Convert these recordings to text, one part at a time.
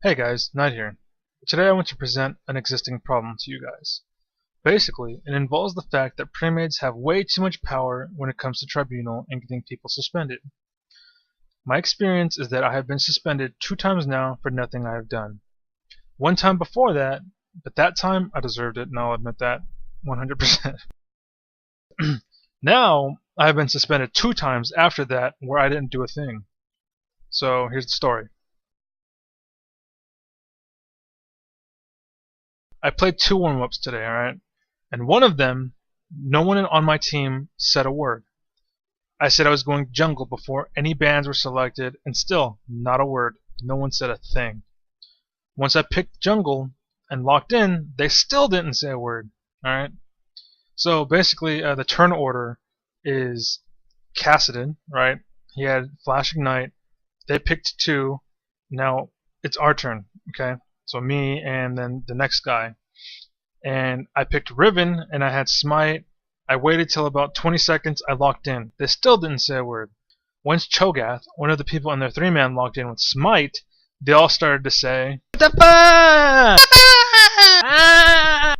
Hey guys, Knight here. Today I want to present an existing problem to you guys. Basically, it involves the fact that premades have way too much power when it comes to tribunal and getting people suspended. My experience is that I have been suspended 2 times now for nothing I have done. 1 time before that, but that time I deserved it and I'll admit that 100%. Now, I have been suspended 2 times after that where I didn't do a thing. So here's the story. I played 2 warm-ups today, alright? And one of them, no one on my team said a word. I said I was going jungle before any bans were selected, and still, not a word. No one said a thing. Once I picked jungle and locked in, they still didn't say a word, alright? So basically, the turn order is Cassidon, right? He had Flash Ignite. They picked 2. Now, it's our turn, okay? So me and then the next guy. And I picked Riven and I had Smite. I waited till about 20 seconds, I locked in. They still didn't say a word. Once Cho'Gath, one of the people in their 3-man locked in with Smite, they all started to say, "What the fuck?"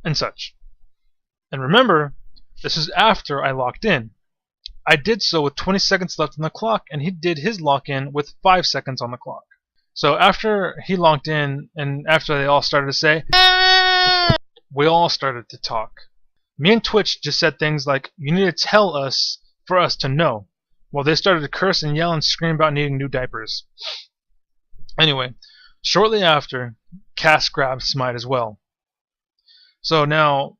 and such. And remember, this is after I locked in. I did so with 20 seconds left on the clock, and he did his lock-in with 5 seconds on the clock. So after he locked in, and after they all started to say, we all started to talk. Me and Twitch just said things like, "You need to tell us for us to know." Well, they started to curse and yell and scream about needing new diapers. Anyway, shortly after, Cass grabbed Smite as well. So now,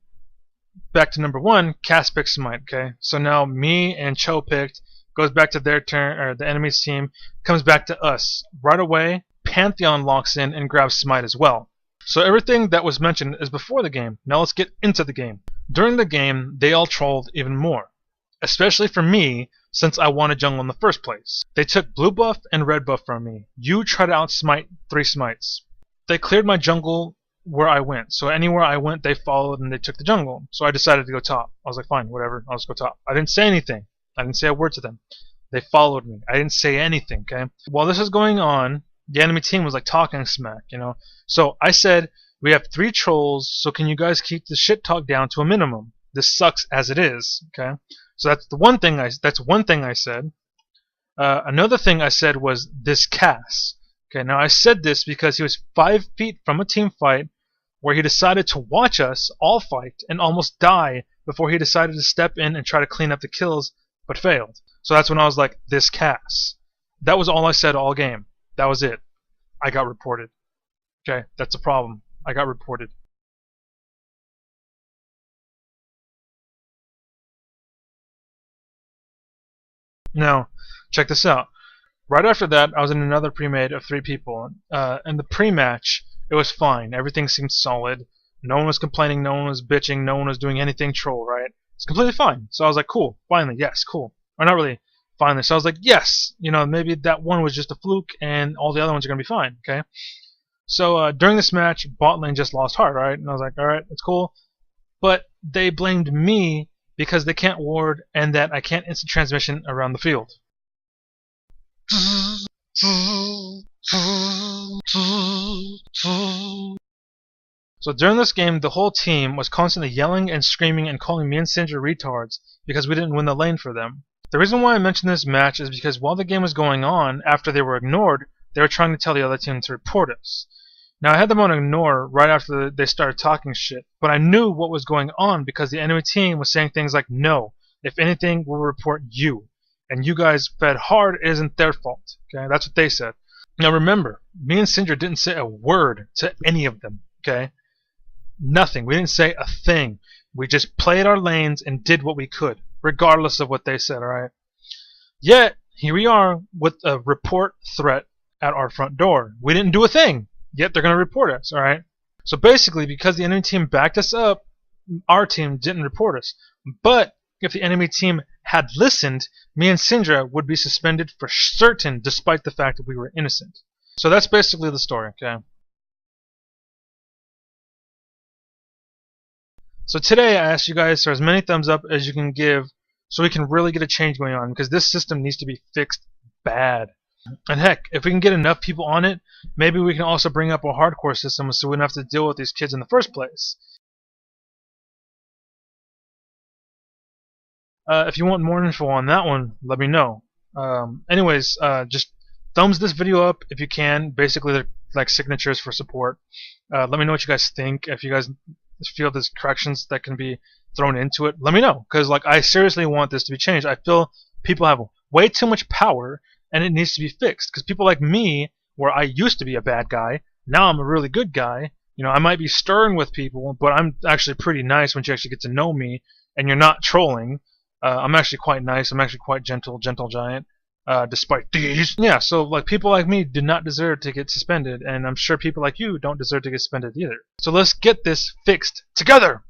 back to number 1, Cass picked Smite, okay? So now me and Cho picked, goes back to their turn, or the enemy's team, comes back to us. Right away, Pantheon locks in and grabs Smite as well. So everything that was mentioned is before the game. Now let's get into the game. During the game, they all trolled even more. Especially for me, since I wanted jungle in the first place. They took blue buff and red buff from me. You tried to outsmite 3 smites. They cleared my jungle where I went. So anywhere I went, they followed and they took the jungle. So I decided to go top. I was like, fine, whatever, I'll just go top. I didn't say anything. I didn't say a word to them. They followed me. I didn't say anything, okay? While this was going on, the enemy team was like talking smack, you know? So I said, we have 3 trolls, so can you guys keep the shit talk down to a minimum? This sucks as it is, okay? So that's one thing I said. Another thing I said was this Cass. Okay, now I said this because he was 5 feet from a team fight where he decided to watch us all fight and almost die before he decided to step in and try to clean up the kills, but failed. So that's when I was like, this Cass. That was all I said all game. That was it. I got reported. Okay, that's a problem. I got reported. Now, check this out. Right after that, I was in another pre-made of 3 people. In the pre-match, it was fine. Everything seemed solid. No one was complaining, no one was bitching, no one was doing anything troll, right? It's completely fine. So I was like, cool, finally, yes, cool. Or not really finally. So I was like, yes, you know, maybe that one was just a fluke and all the other ones are going to be fine, okay? So during this match, bot lane just lost heart, right? And I was like, alright, that's cool. But they blamed me because they can't ward and that I can't instant transmission around the field. So during this game, the whole team was constantly yelling and screaming and calling me and Syndra retards because we didn't win the lane for them. The reason why I mentioned this match is because while the game was going on, after they were ignored, they were trying to tell the other team to report us. Now I had them on ignore right after they started talking shit, but I knew what was going on because the enemy team was saying things like, no, if anything, we'll report you. And you guys fed hard, it isn't their fault. Okay, that's what they said. Now remember, me and Syndra didn't say a word to any of them, okay? Nothing. We didn't say a thing. We just played our lanes and did what we could, regardless of what they said, alright? Yet, here we are with a report threat at our front door. We didn't do a thing, yet they're going to report us, alright? So basically, because the enemy team backed us up, our team didn't report us. But if the enemy team had listened, me and Syndra would be suspended for certain, despite the fact that we were innocent. So that's basically the story, okay? So today I asked you guys for as many thumbs up as you can give so we can really get a change going on, because this system needs to be fixed bad. And heck, if we can get enough people on it, maybe we can also bring up a hardcore system so we don't have to deal with these kids in the first place. If you want more info on that one, let me know. Anyways, just thumbs this video up if you can. Basically, they're like signatures for support. Let me know what you guys think. If you guys feel there's corrections that can be thrown into it, let me know. Because like I seriously want this to be changed. I feel people have way too much power, and it needs to be fixed. Because people like me, where I used to be a bad guy, now I'm a really good guy. You know, I might be stern with people, but I'm actually pretty nice once you actually get to know me, and you're not trolling. I'm actually quite nice. I'm actually quite gentle giant. Despite these. Yeah, so like people like me do not deserve to get suspended, and I'm sure people like you don't deserve to get suspended either. So let's get this fixed together!